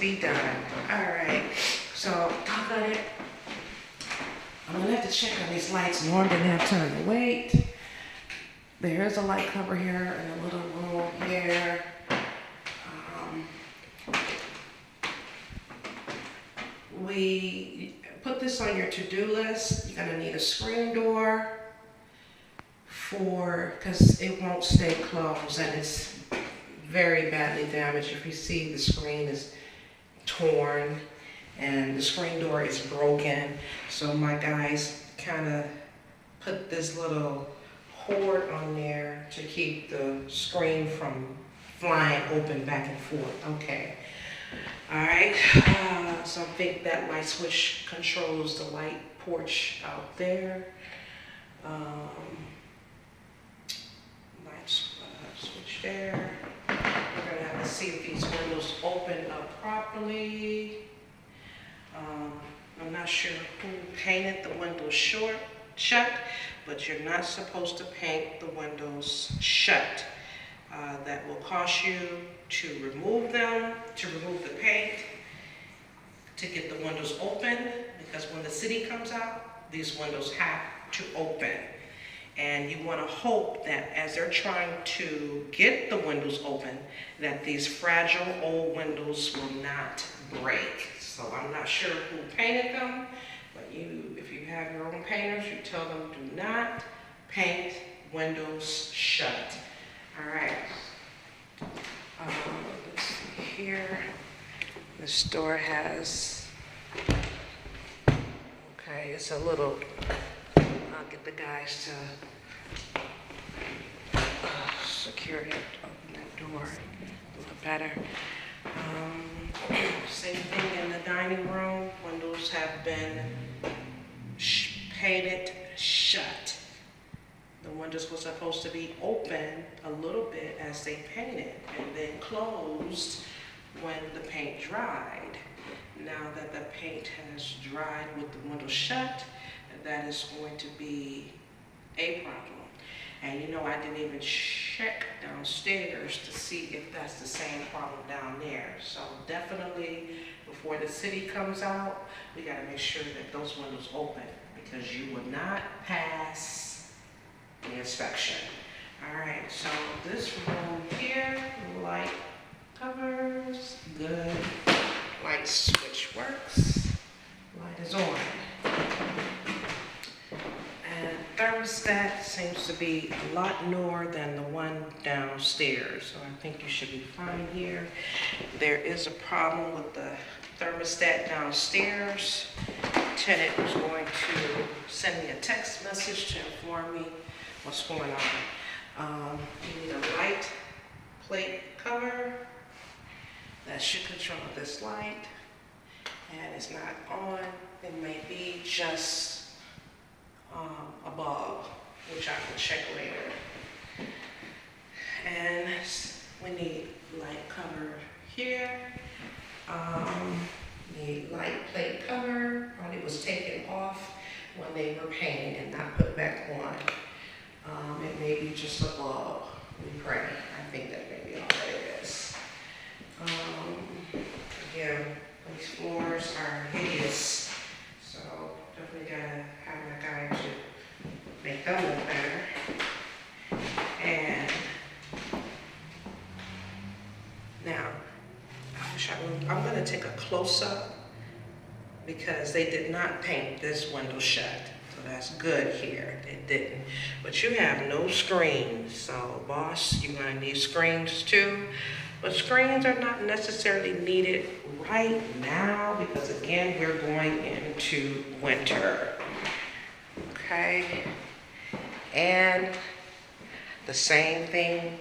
be done. All right, so doggone it. I'm gonna have to check on these lights. Norm didn't have time to wait. There's a light cover here and a little room here. We put this on your to-do list. You're gonna need a screen door because it won't stay closed and it's very badly damaged. If you see, the screen is torn and the screen door is broken. So my guys kind of put this little cord on there to keep the screen from flying open back and forth. Okay. All right. So I think that light switch controls the light porch out there. Light switch there. We're gonna have to see if these windows open up properly. I'm not sure who painted the windows shut, but you're not supposed to paint the windows shut. That will cost you to remove them, to remove the paint, to get the windows open, because when the city comes out, these windows have to open. And you want to hope that as they're trying to get the windows open, that these fragile old windows will not break. So I'm not sure who painted them, but if you have your own painters, you tell them do not paint windows shut. All right. Let's see here. The store has, okay, it's a little, I'll get the guys to secure it, open that door a little better. Same thing in the dining room. Windows have been painted shut. The windows were supposed to be open a little bit as they painted and then closed when the paint dried. Now that the paint has dried with the windows shut, that is going to be a problem. And you know, I didn't even check downstairs to see if that's the same problem down there. So definitely before the city comes out, we gotta make sure that those windows open, because you will not pass the inspection. All right, so this room here, light covers, good. Light switch works, light is on. And thermostat seems to be a lot newer than the one downstairs, so I think you should be fine here. There is a problem with the thermostat downstairs. The tenant was going to send me a text message to inform me what's going on. You need a light plate cover that should control this light, and it's not on. It may be just a bulb, which I can check later. And we need light cover here. The light plate cover probably was taken off when they were painting and not put back on. It may be just a bulb. We pray. I think that may be all that it is. Again, these floors are hideous, so definitely gotta have a guy to make them look better. And now, I'm gonna take a close-up because they did not paint this window shut. So that's good here, it didn't. But you have no screens, so boss, you're gonna need screens too. But screens are not necessarily needed right now because again, we're going into winter, okay? And the same thing